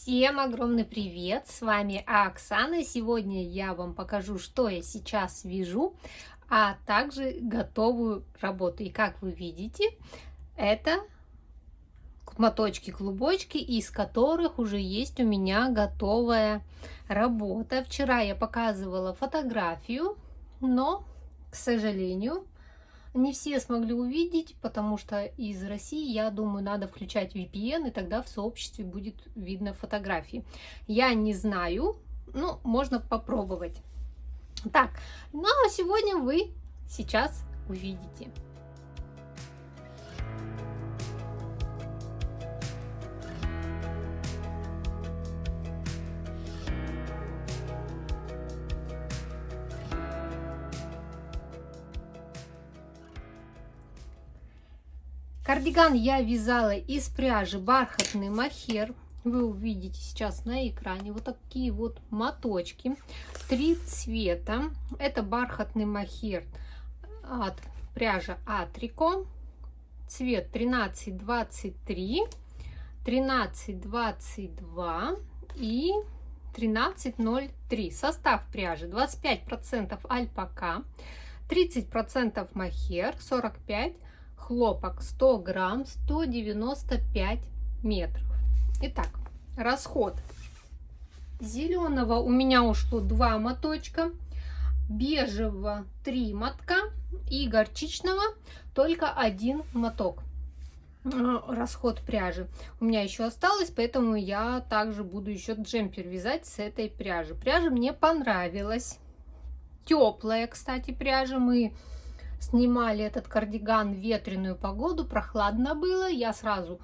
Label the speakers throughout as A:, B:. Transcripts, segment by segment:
A: Всем огромный привет! С вами Оксана. Сегодня я вам покажу, что я сейчас вяжу, а также готовую работу. И как вы видите, это моточки-клубочки, из которых уже есть у меня готовая работа. Вчера я показывала фотографию, но, к сожалению, не все смогли увидеть, потому что из России, я думаю, надо включать VPN, и тогда в сообществе будет видно фотографии. Я не знаю, но можно попробовать. Так, ну а сегодня вы сейчас увидите. Кардиган я вязала из пряжи бархатный мохер. Вы увидите сейчас на экране вот такие вот моточки. 3 цвета. Это бархатный мохер от пряжи Атрико. Цвет 1323, 1322 и 1303. Состав пряжи 25% альпака, 30% мохер, 45% хлопок, 100 грамм, 195 метров. Итак, расход зеленого у меня ушло 2 моточка, бежевого 3 мотка и горчичного только 1 моток. Расход пряжи у меня еще осталось, поэтому я также буду еще джемпер вязать с этой пряжи. Пряжа мне понравилась, теплая, кстати, пряжа. Мы снимали этот кардиган в ветреную погоду, прохладно было. Я сразу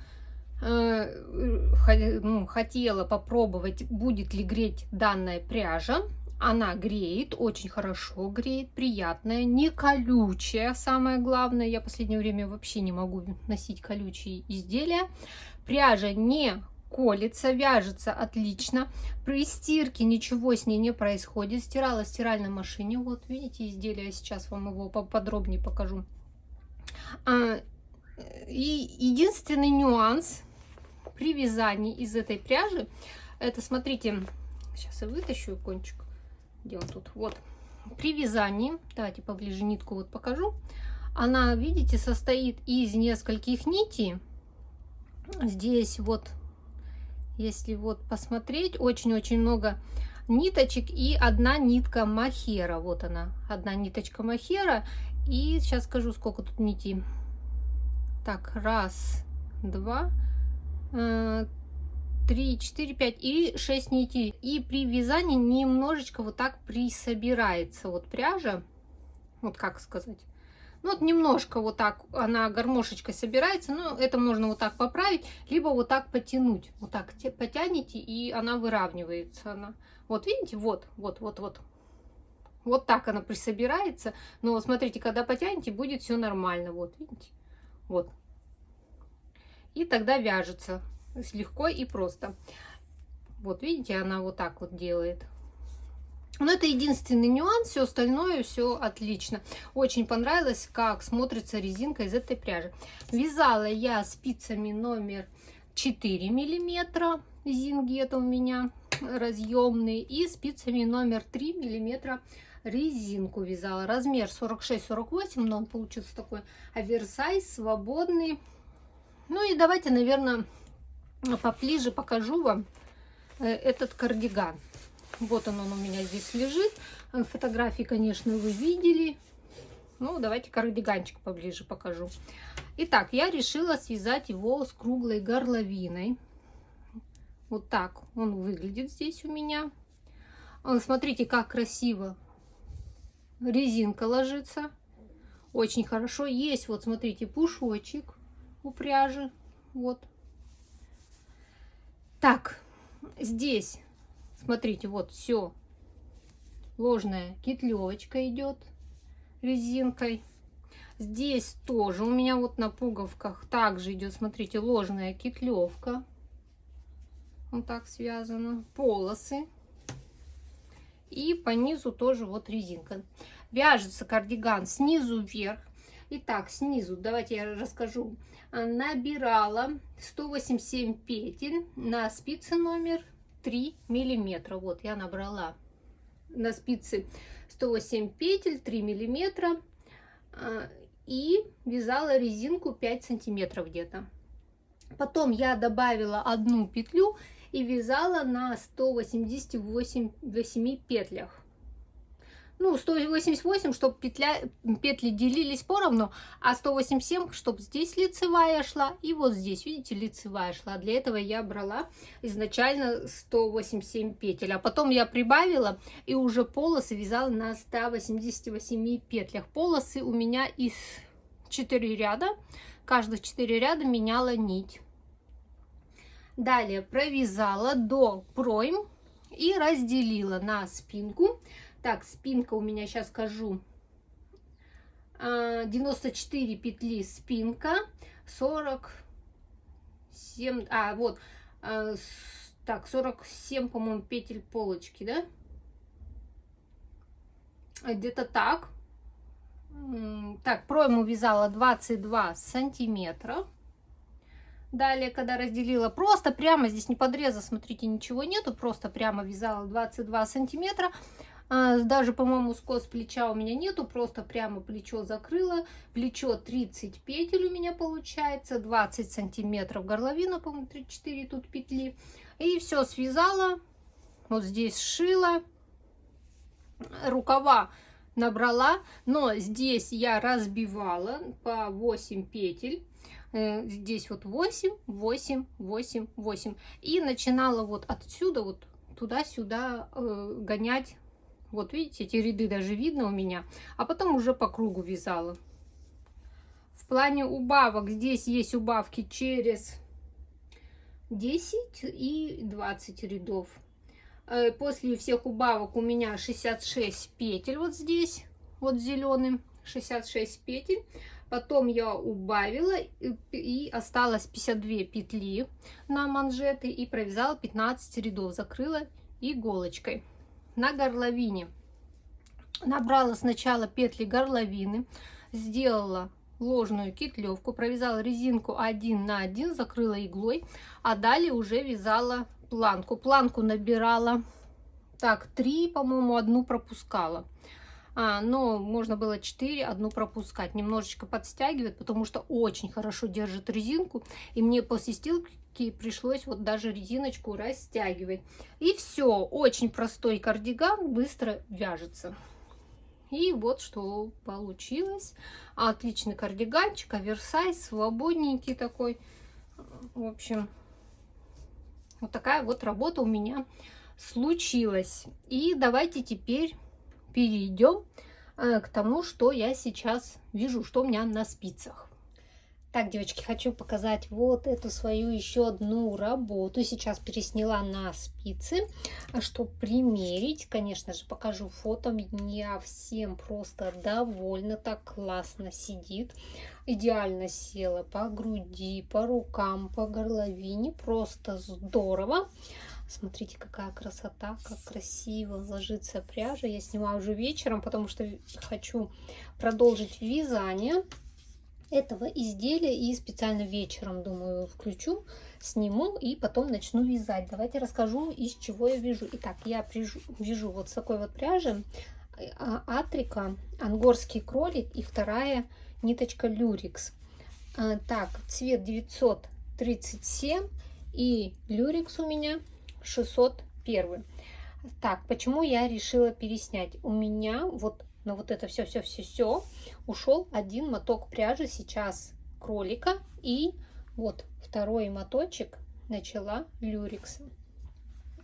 A: хотела попробовать, будет ли греть данная пряжа. Она греет, очень хорошо греет, приятная, не колючая, самое главное. Я в последнее время вообще не могу носить колючие изделия. Пряжа не колется, вяжется отлично. При стирке ничего с ней не происходит. Стирала в стиральной машине. Вот видите изделие, сейчас вам его поподробнее покажу. И единственный нюанс при вязании из этой пряжи, это, смотрите, сейчас я вытащу кончик, где он тут, вот, при вязании, давайте поближе нитку вот покажу, она, видите, состоит из нескольких нитей. Здесь вот, если вот посмотреть, очень-очень много ниточек и одна нитка мохера. Вот она, одна ниточка мохера. И сейчас скажу, сколько тут нитей. Так, раз, два, 3, 4, 5 и 6 нитей. И при вязании немножечко вот так присобирается вот пряжа. Вот как сказать. Ну, вот немножко вот так она гармошечкой собирается, но это можно вот так поправить, либо вот так потянуть. Вот так потянете, и она выравнивается. Она. Вот видите, вот. Вот так она присобирается. Но смотрите, когда потянете, будет все нормально. Вот, видите? Вот. И тогда вяжется легко и просто. Вот, видите, она вот так вот делает. Но это единственный нюанс, все остальное все отлично. Очень понравилось, как смотрится резинка из этой пряжи. Вязала я спицами номер 4 миллиметра, зингет у меня разъемный, и спицами номер 3 миллиметра резинку вязала. Размер 46-48, но он получился такой оверсайз, свободный. Ну и давайте, наверное, поближе покажу вам этот кардиган. Вот он у меня здесь лежит. Фотографии, конечно, вы видели. Ну, давайте кардиганчик поближе покажу. Итак, я решила связать его с круглой горловиной. Вот так он выглядит здесь у меня. Смотрите, как красиво резинка ложится. Очень хорошо. Есть, вот смотрите, пушочек у пряжи. Вот. Так, здесь... Смотрите, вот все. Ложная кетлевочка идет резинкой. Здесь тоже у меня вот на пуговках также идет, смотрите, ложная кетлевка. Вот так связано. Полосы. И по низу тоже вот резинка. Вяжется кардиган снизу вверх. Итак, снизу, давайте я расскажу. Набирала 187 петель на спице номер 3 миллиметра. Вот я набрала на спице 108 петель, 3 миллиметра. И вязала резинку 5 сантиметров где-то. Потом я добавила одну петлю и вязала на 188 петлях. Ну, 188, чтобы петли делились поровну, а 187, чтобы здесь лицевая шла, и вот здесь, видите, лицевая шла. Для этого я брала изначально 187 петель, а потом я прибавила и уже полосы вязала на 188 петлях. Полосы у меня из 4 ряда, каждых 4 ряда меняла нить. Далее провязала до пройм и разделила на спинку. Так, спинка у меня, сейчас скажу, 94 петли спинка, 47, вот, так, 47, по-моему, петель полочки, да? Где-то так. Так, пройму вязала 22 сантиметра. Далее, когда разделила, просто прямо, здесь не подреза, смотрите, ничего нету, просто прямо вязала 22 сантиметра. Даже, по-моему, скос плеча у меня нету, просто прямо плечо закрыла. Плечо 30 петель у меня получается, 20 сантиметров горловина, по-моему, 34 тут петли. И все связала, вот здесь сшила, рукава набрала, но здесь я разбивала по 8 петель. Здесь вот 8, 8, 8, 8. И начинала вот отсюда, вот туда-сюда гонять. Вот видите, эти ряды даже видно у меня. А потом уже по кругу вязала. В плане убавок, здесь есть убавки через 10 и 20 рядов. После всех убавок у меня 66 петель вот здесь, вот зеленым, 66 петель. Потом я убавила и осталось 52 петли на манжеты и провязала 15 рядов, закрыла иголочкой. На горловине набрала сначала петли горловины, сделала ложную кетлевку, провязала резинку 1 на 1, закрыла иглой, а далее уже вязала планку. Планку набирала так 3, по-моему, одну пропускала. Но можно было 4, одну пропускать, немножечко подстягивать, потому что очень хорошо держит резинку, и мне после стирки пришлось вот даже резиночку растягивать. И все, очень простой кардиган, быстро вяжется. И вот что получилось. Отличный кардиганчик, оверсайз, свободненький такой. В общем, вот такая вот работа у меня случилась. И давайте теперь перейдем к тому, что я сейчас вяжу, что у меня на спицах. Так, девочки, хочу показать вот эту свою еще одну работу. Сейчас пересняла на спицы, чтобы примерить. Конечно же, покажу фото. Я всем просто довольна. Так классно сидит. Идеально села по груди, по рукам, по горловине. Просто здорово. Смотрите, какая красота, как красиво ложится пряжа. Я снимаю уже вечером, потому что хочу продолжить вязание этого изделия. И специально вечером, думаю, включу, сниму и потом начну вязать. Давайте расскажу, из чего я вяжу. Итак, я вяжу вот с такой вот пряжи. Атрика, ангорский кролик и вторая ниточка люрикс. Так, цвет 937 и люрикс у меня 601. Так, почему я решила переснять? У меня вот на вот это все ушел один моток пряжи сейчас кролика, и вот второй моточек начала люрикса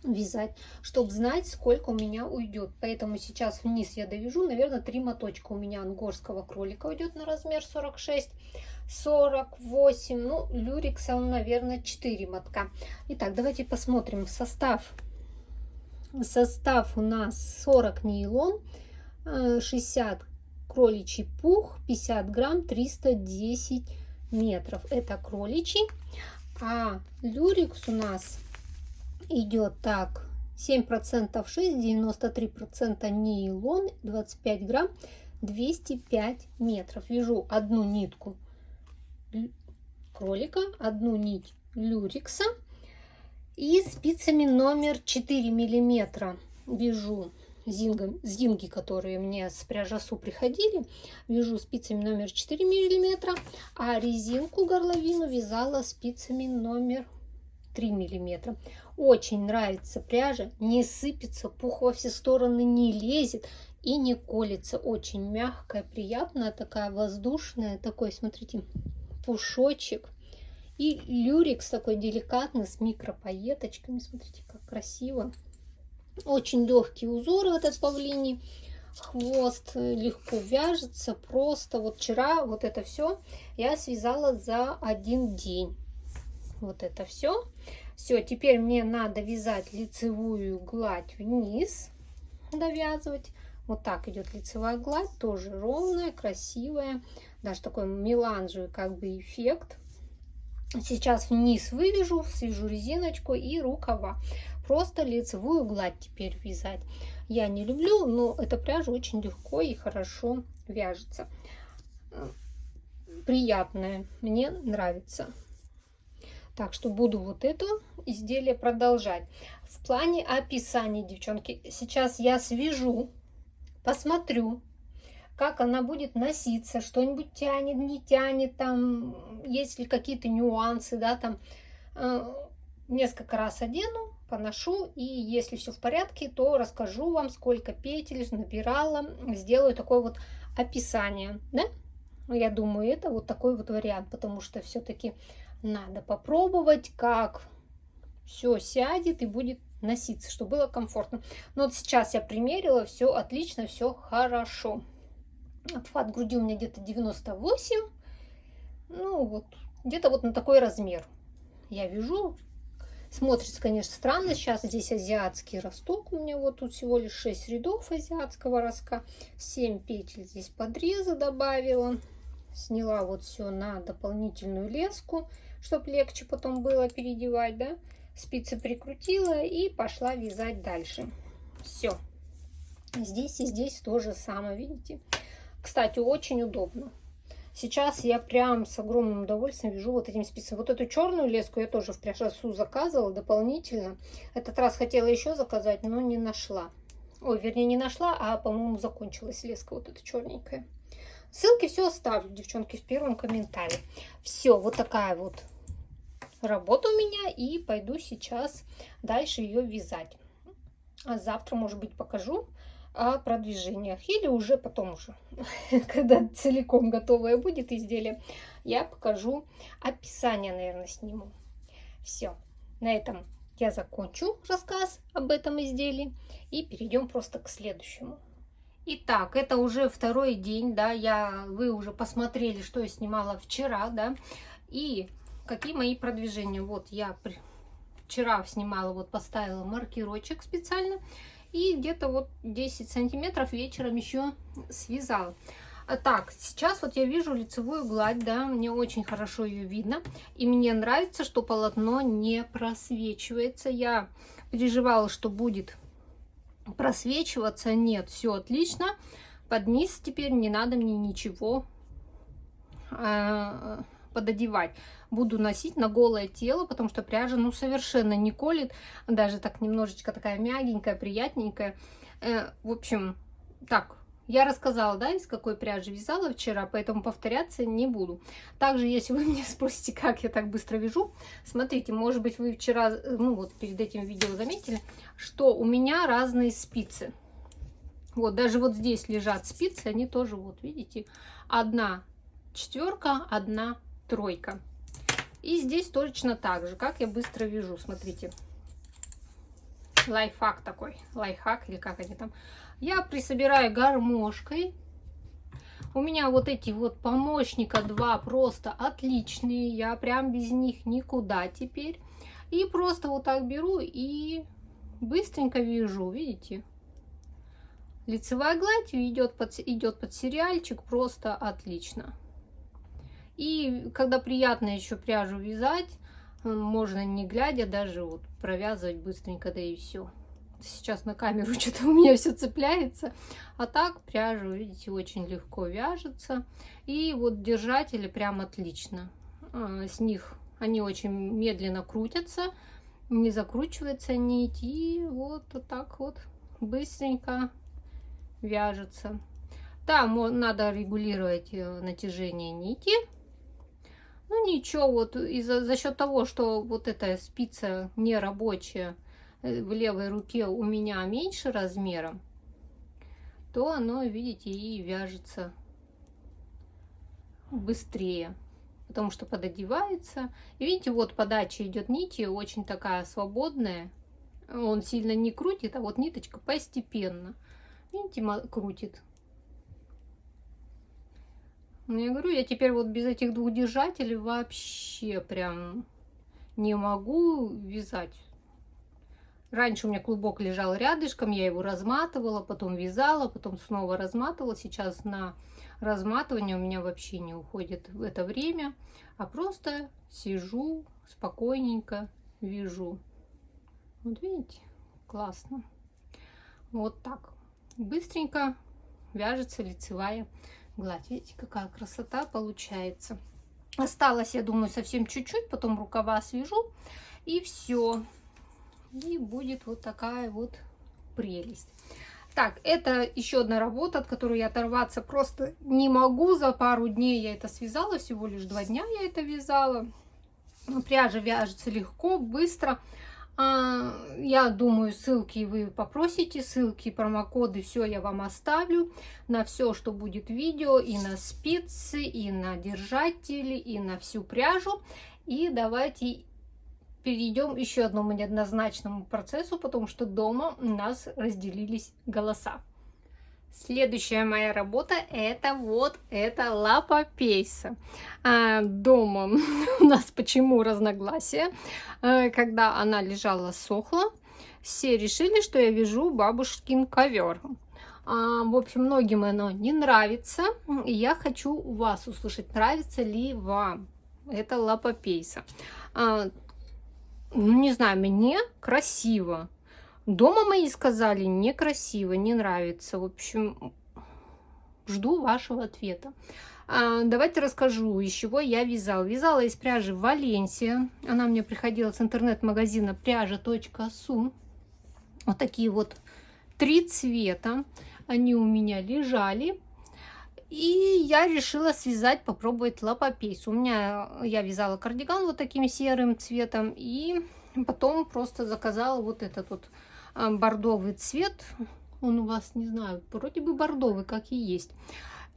A: вязать, чтобы знать, сколько у меня уйдет. Поэтому сейчас вниз я довяжу, наверное, 3 моточка у меня ангорского кролика уйдет на размер 46, 48, ну, люрикса, наверное, 4 мотка. Итак, давайте посмотрим состав. Состав у нас 40 нейлон, 60 кроличий пух, 50 грамм, 310 метров. Это кроличий. А люрикс у нас идет так: 7% 6, 93% нейлон, 25 грамм, 205 метров. Вяжу одну нитку кролика, одну нить люрекса и спицами номер 4 миллиметра вяжу зинги, которые мне с пряжасу приходили, вяжу спицами номер 4 миллиметра, а резинку горловину вязала спицами номер 3 миллиметра. Очень нравится пряжа, не сыпется, пух во все стороны не лезет и не колется. Очень мягкая, приятная, такая воздушная, такой, смотрите, пушочек. И люрекс такой деликатный, с микропоеточками. Смотрите, как красиво. Очень легкий узор этот павлиний. Хвост легко вяжется. Просто вот вчера вот это все я связала за один день. Вот это все. Все, теперь мне надо вязать лицевую гладь вниз. Довязывать. Вот так идет лицевая гладь. Тоже ровная, красивая. Даже такой меланжевый как бы эффект. Сейчас вниз вывяжу, свяжу резиночку и рукава. Просто лицевую гладь теперь вязать. Я не люблю, но эта пряжа очень легко и хорошо вяжется. Приятная, мне нравится. Так что буду вот это изделие продолжать. В плане описания, девчонки, сейчас я свяжу, посмотрю, как она будет носиться, что-нибудь тянет, не тянет, там, есть ли какие-то нюансы, да, там, несколько раз одену, поношу, и если все в порядке, то расскажу вам, сколько петель набирала, сделаю такое вот описание, да, я думаю, это вот такой вот вариант, потому что все-таки надо попробовать, как все сядет и будет носиться, чтобы было комфортно. Но вот сейчас я примерила, все отлично, все хорошо. Обхват груди у меня где-то 98. Ну вот, где-то вот на такой размер я вяжу. Смотрится, конечно, странно. Сейчас здесь азиатский росток. У меня вот тут всего лишь 6 рядов азиатского ростка. 7 петель здесь подреза добавила. Сняла вот все на дополнительную леску, чтобы легче потом было переодевать, да. Спицы прикрутила и пошла вязать дальше. Все. Здесь и здесь то же самое, видите. Кстати, очень удобно. Сейчас я прям с огромным удовольствием вяжу вот этим спицами. Вот эту черную леску я тоже в пряжасу заказывала дополнительно. Этот раз хотела еще заказать, но не нашла. Ой, вернее, не нашла, а, по-моему, закончилась леска вот эта черненькая. Ссылки все оставлю, девчонки, в первом комментарии. Все, вот такая вот работа у меня. И пойду сейчас дальше ее вязать. А завтра, может быть, покажу о продвижениях, или уже потом уже, когда целиком готовое будет изделие, я покажу описание, наверное, сниму. Все, на этом я закончу рассказ об этом изделии и перейдем просто к следующему. Итак, это уже второй день, да, вы уже посмотрели, что я снимала вчера, да, и какие мои продвижения. Вот я вчера снимала, вот поставила маркерочек специально. И где-то вот 10 сантиметров вечером еще связала. Так, сейчас вот я вижу лицевую гладь, да, мне очень хорошо ее видно. И мне нравится, что полотно не просвечивается. Я переживала, что будет просвечиваться. Нет, все отлично. Под низ теперь не надо мне ничего пододевать. Буду носить на голое тело, потому что пряжа, ну, совершенно не колет. Даже так немножечко такая мягенькая, приятненькая. В общем, так, я рассказала, да, из какой пряжи вязала вчера, поэтому повторяться не буду. Также, если вы меня спросите, как я так быстро вяжу, смотрите, может быть, вы вчера, ну, вот перед этим видео заметили, что у меня разные спицы. Вот, даже вот здесь лежат спицы, они тоже, вот, видите, 1 четверка, 1 тройка. И здесь точно так же, как я быстро вяжу, смотрите. Лайфхак такой, лайфхак или как они там. Я присобираю гармошкой. У меня вот эти вот помощника 2 просто отличные, я прям без них никуда теперь. И просто вот так беру и быстренько вяжу, видите. Лицевая гладь идет под сериальчик, просто отлично. И когда приятно еще пряжу вязать, можно не глядя даже вот провязывать быстренько, да и все. Сейчас на камеру что-то у меня все цепляется. А так пряжа, видите, очень легко вяжется. И вот держатели прям отлично. С них они очень медленно крутятся, не закручивается нить. И вот так вот быстренько вяжется. Там надо регулировать натяжение нити. Ну ничего, вот за счет того, что вот эта спица не рабочая, в левой руке у меня меньше размером, то оно, видите, и вяжется быстрее, потому что пододевается. И видите, вот подача идет нити очень такая свободная. Он сильно не крутит, а вот ниточка постепенно, видите, крутит. Ну, я говорю, я теперь вот без этих двух держателей вообще прям не могу вязать. Раньше у меня клубок лежал рядышком, я его разматывала, потом вязала, потом снова разматывала. Сейчас на разматывание у меня вообще не уходит в это время, а просто сижу спокойненько, вяжу. Вот видите, классно. Вот так. Быстренько вяжется лицевая гладь. Видите, какая красота получается. Осталось, я думаю, совсем чуть-чуть, потом рукава свяжу, и все. И будет вот такая вот прелесть. Так, это еще одна работа, от которой я оторваться просто не могу. За пару дней я это связала, всего лишь 2 дня я это вязала. Пряжа вяжется легко, быстро. Я думаю, ссылки вы попросите, ссылки, промокоды, все я вам оставлю на все, что будет видео, и на спицы, и на держатели, и на всю пряжу. И давайте перейдем еще одному неоднозначному процессу, потому что дома у нас разделились голоса. Следующая моя работа это вот эта лапа пейса. Дома у нас почему разногласия? Когда она лежала, сохла, все решили, что я вяжу бабушкин ковер. В общем, многим оно не нравится. И я хочу у вас услышать, нравится ли вам эта лапа пейса. Ну, не знаю, мне красиво. Дома мои сказали, некрасиво, не нравится. В общем, жду вашего ответа. Давайте расскажу, из чего я вязала. Вязала из пряжи Валенсия. Она мне приходила с интернет-магазина пряжа.су. Вот такие вот 3 цвета. Они у меня лежали. И я решила связать, попробовать лапопейс. Я вязала кардиган вот таким серым цветом. И потом просто заказала вот этот вот бордовый цвет. Он у вас, не знаю, вроде бы бордовый, как и есть.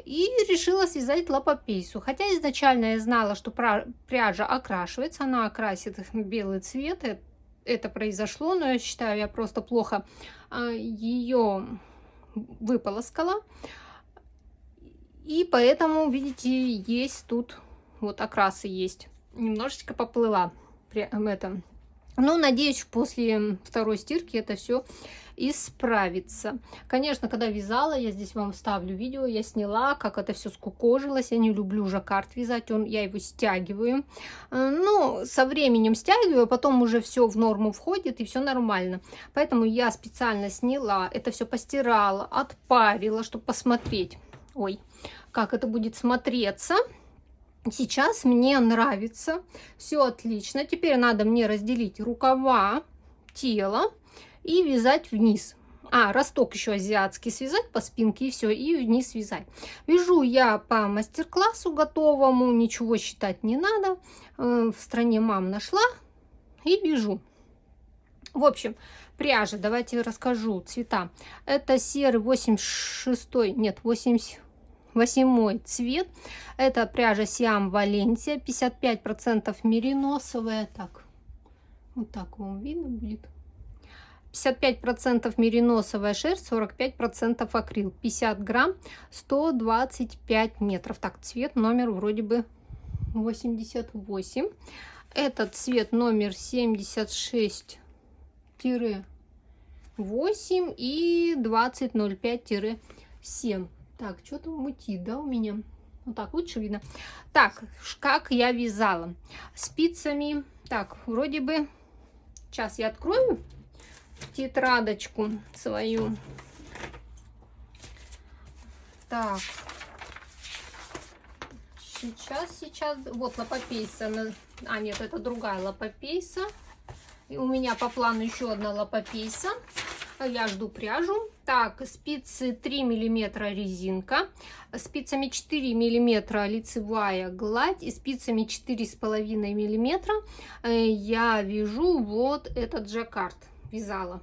A: И решила связать лапопейсу. Хотя изначально я знала, что пряжа окрашивается. Она окрасит белый цвет. Это произошло, но я считаю, я просто плохо ее выполоскала. И поэтому, видите, есть тут вот окрасы есть. Немножечко поплыла это. Но надеюсь, после второй стирки это все исправится. Конечно, когда вязала, я здесь вам вставлю видео, я сняла, как это все скукожилось. Я не люблю жаккард вязать, я его стягиваю. Ну, со временем стягиваю, потом уже все в норму входит и все нормально. Поэтому я специально сняла, это все постирала, отпарила, чтобы посмотреть. Ой, как это будет смотреться. Сейчас мне нравится, все отлично. Теперь надо мне разделить рукава, тело и вязать вниз. Росток еще азиатский связать по спинке и все, и вниз вязать. Вяжу я по мастер-классу готовому, ничего считать не надо. В стране мам нашла и вяжу. В общем, пряжа, давайте расскажу цвета. Это серый 88 цвет. Это пряжа Сиам Валенсия, 55% мериносовая. Так, вот так вам видно будет. 55% мериносовая шерсть, 45% акрил. 50 грамм, 125 метров. Так, цвет номер вроде бы 88. Этот цвет номер 76-8 и 2005-7. Так, что-то мутит, да, у меня? Вот так лучше видно. Так, как я вязала? Спицами. Так, вроде бы... Сейчас я открою. тетрадочку свою. Так. Сейчас. Вот лапопейса. А, нет, это другая лапопейса. И у меня по плану еще одна лапопейса. Я жду пряжу. Так, спицы 3 миллиметра резинка, спицами 4 миллиметра лицевая гладь и спицами 4,5 миллиметра я вяжу вот этот жаккард, вязала.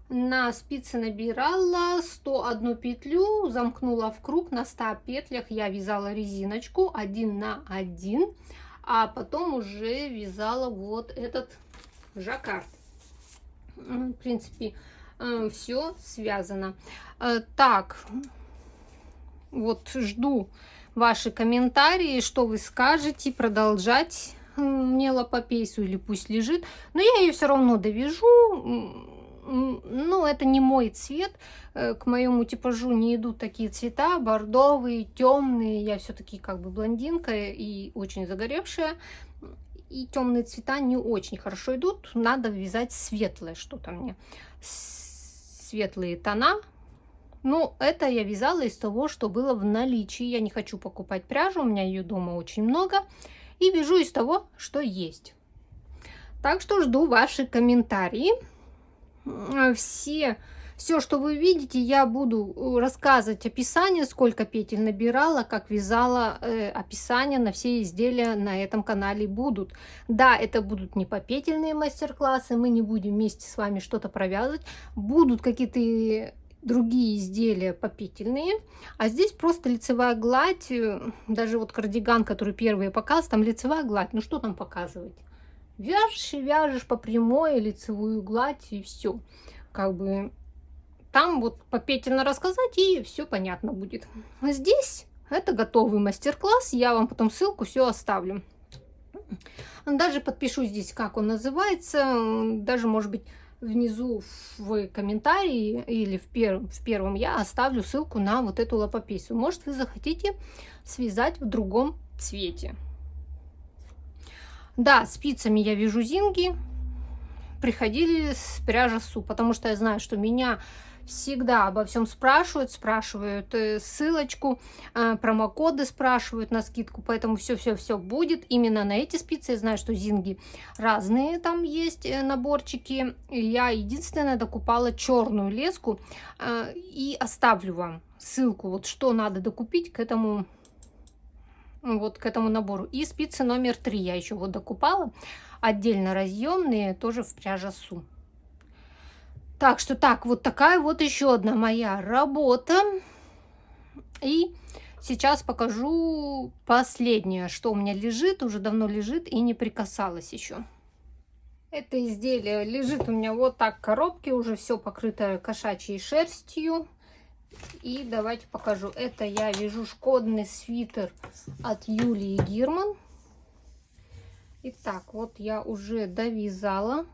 A: На спицы набирала 101 петлю, замкнула в круг, на 100 петлях я вязала резиночку 1 на 1, а потом уже вязала вот этот жаккард. В принципе, все связано. Так, вот жду ваши комментарии, что вы скажете, продолжать мне лапопейсу или пусть лежит. Но я ее все равно довяжу. Ну, это не мой цвет. К моему типажу не идут такие цвета, бордовые, темные. Я все-таки как бы блондинка и очень загоревшая. И темные цвета не очень хорошо идут. Надо вязать светлое что-то мне. Светлые тона. Ну, это я вязала из того, что было в наличии. Я не хочу покупать пряжу. У меня ее дома очень много. И вяжу из того, что есть. Так что жду ваши комментарии. Все, что вы видите, я буду рассказывать описание, сколько петель набирала, как вязала, описание на все изделия на этом канале будут. Да, это будут не попетельные мастер-классы, мы не будем вместе с вами что-то провязывать, будут какие-то другие изделия попетельные, а здесь просто лицевая гладь, даже вот кардиган, который первый я показывала, там лицевая гладь, ну что там показывать? Вяжешь и вяжешь по прямой лицевую гладь и все, как бы. Там вот попетельно рассказать, и все понятно будет. А здесь это готовый мастер-класс. Я вам потом ссылку все оставлю. Даже подпишу здесь, как он называется. Даже, может быть, внизу в комментарии или в первом я оставлю ссылку на вот эту лапопейсу. Может, вы захотите связать в другом цвете. Да, спицами я вяжу зинги. Приходили с пряжа Су, потому что я знаю, что меня всегда обо всем спрашивают ссылочку, промокоды спрашивают на скидку, поэтому все будет именно на эти спицы. Я знаю, что зинги разные там есть наборчики. Я единственное докупала черную леску и оставлю вам ссылку, вот что надо докупить к этому набору. И спицы номер 3 я еще вот докупала, отдельно разъемные, тоже в пряжа Су. Так что так, вот такая вот еще одна моя работа. И сейчас покажу последнее, что у меня лежит, уже давно лежит и не прикасалась еще. Это изделие лежит у меня вот так в коробке, уже все покрыто кошачьей шерстью. И давайте покажу. Это я вяжу шкодный свитер от Юлии Гирман. Итак, вот я уже довязала.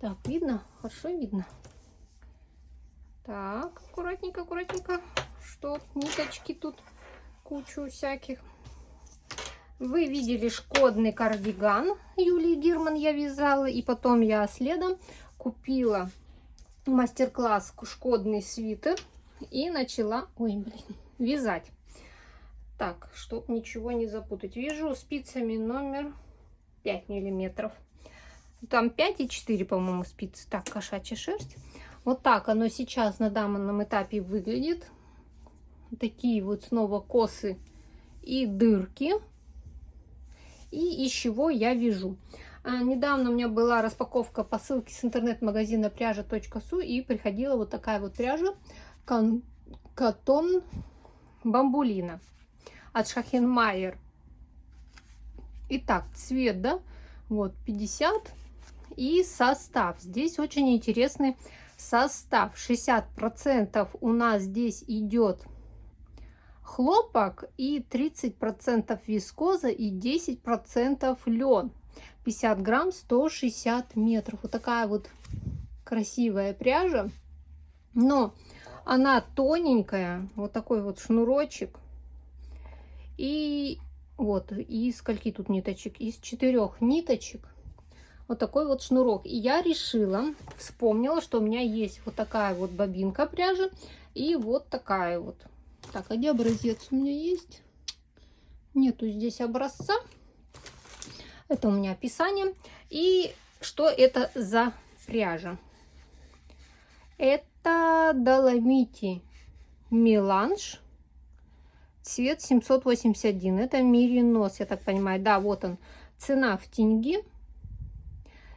A: Так, видно? Хорошо видно. Так, аккуратненько, что ниточки тут кучу всяких. Вы видели шкодный кардиган Юлии Гирман я вязала. И потом я следом купила мастер-класс шкодный свитер и начала вязать. Так, чтобы ничего не запутать. Вяжу спицами номер 5 миллиметров. Там 5,4, по-моему, спицы. Так, кошачья шерсть. Вот так оно сейчас на данном этапе выглядит. Такие вот снова косы и дырки. И из чего я вяжу. Недавно у меня была распаковка посылки с интернет-магазина пряжа.су, и приходила вот такая вот пряжа Катон Бамбулина от Шахенмайер. Итак, цвет, да, вот 50. И состав. Здесь очень интересный состав. 60% у нас здесь идет хлопок, и 30% вискоза, и 10% лен. 50 грамм, 160 метров. Вот такая вот красивая пряжа. Но она тоненькая. Вот такой вот шнурочек. И вот, из скольки тут ниточек? Из 4 ниточек. Вот такой вот шнурок. И я решила, вспомнила, что у меня есть вот такая вот бобинка пряжи и вот такая вот. Так, а где образец у меня есть? Нету здесь образца. Это у меня описание. И что это за пряжа? Это Доломити Меланж. Цвет 781. Это меринос, я так понимаю. Да, вот он. Цена в тенге.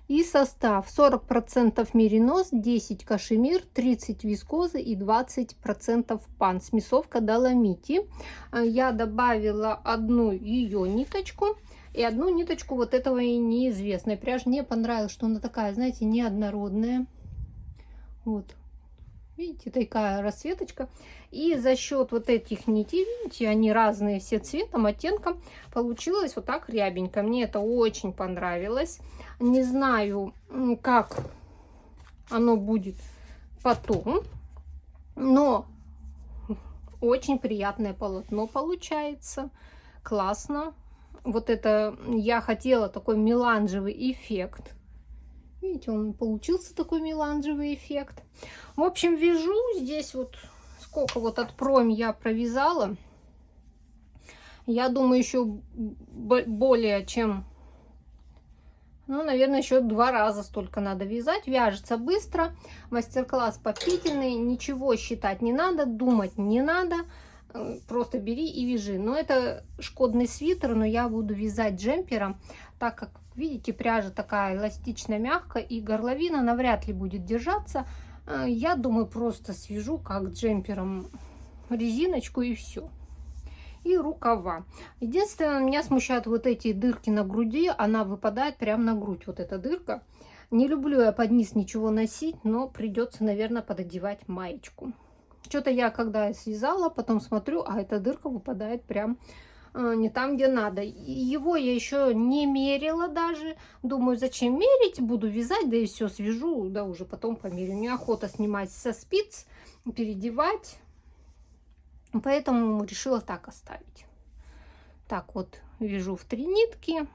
A: И состав 40% меринос, 10 кашемир, 30 вискозы и 20% пан. Смесовка Доломити. Я добавила одну ее ниточку и одну ниточку вот этого и неизвестной пряжи. Мне понравилось, что она такая, знаете, неоднородная. Вот. Видите, такая расцветочка. И за счет вот этих нитей, видите, они разные все цветом, оттенком, получилось вот так рябенько. Мне это очень понравилось. Не знаю, как оно будет потом, но очень приятное полотно получается. Классно. Вот это я хотела такой меланжевый эффект. Видите, он получился такой меланжевый эффект. В общем, вяжу здесь вот сколько вот от проми я провязала. Я думаю, еще более чем, ну, наверное, еще 2 раза столько надо вязать. Вяжется быстро. Мастер-класс попительный. Ничего считать не надо, думать не надо. Просто бери и вяжи. Но это шкодный свитер, но я буду вязать джемпером, так как, видите, пряжа такая эластичная, мягкая, и горловина навряд ли будет держаться. Я думаю, просто свяжу как джемпером резиночку и все. И рукава. Единственное, меня смущают вот эти дырки на груди. Она выпадает прямо на грудь, вот эта дырка. Не люблю я под низ ничего носить, но придется, наверное, пододевать маечку. Что-то я, когда связала, потом смотрю, а эта дырка выпадает прям не там, где надо. Его я еще не мерила даже. Думаю, зачем мерить? Буду вязать, да и все, свяжу, да уже потом померю. Неохота снимать со спиц, переодевать. Поэтому решила так оставить. Так вот, вяжу в 3 нитки.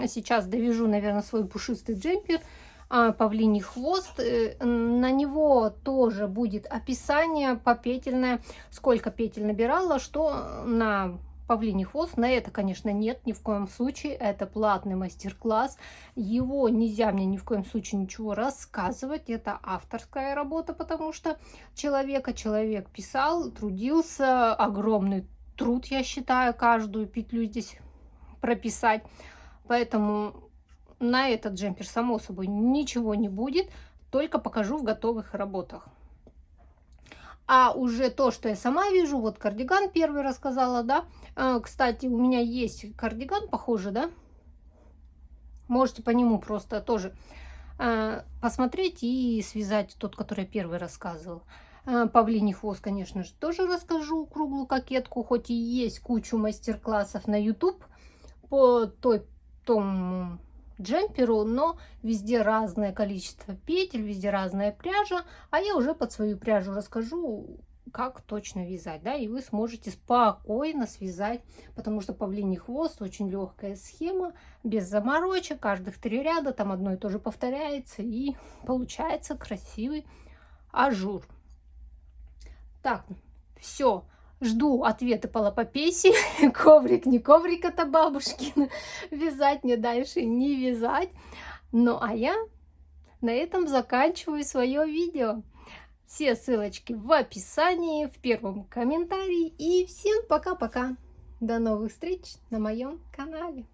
A: Сейчас довяжу, наверное, свой пушистый джемпер. Павлиний хвост. На него тоже будет описание попетельное. Сколько петель набирала, что на павлиний хвост. На это, конечно, нет, ни в коем случае. Это платный мастер-класс. Его нельзя мне ни в коем случае ничего рассказывать. Это авторская работа, потому что человек писал, трудился. Огромный труд, я считаю, каждую петлю здесь прописать. Поэтому на этот джемпер, само собой, ничего не будет. Только покажу в готовых работах. А уже то, что я сама вяжу, вот кардиган первый рассказала, да. Кстати, у меня есть кардиган похожий, да. Можете по нему просто тоже посмотреть и связать тот, который я первый рассказывала. Павлиний хвост, конечно же, тоже расскажу, круглую кокетку, хоть и есть кучу мастер-классов на YouTube по тому джемперу, но везде разное количество петель, везде разная пряжа, а я уже под свою пряжу расскажу, как точно вязать, да, и вы сможете спокойно связать, потому что павлиний хвост очень легкая схема, без заморочек, каждых 3 ряда, там одно и то же повторяется, и получается красивый ажур. Так, все. Жду ответы по лапопеси. Коврик, не коврик, это бабушкин. Вязать мне дальше не вязать. Ну, а я на этом заканчиваю свое видео. Все ссылочки в описании, в первом комментарии. И всем пока-пока. До новых встреч на моем канале.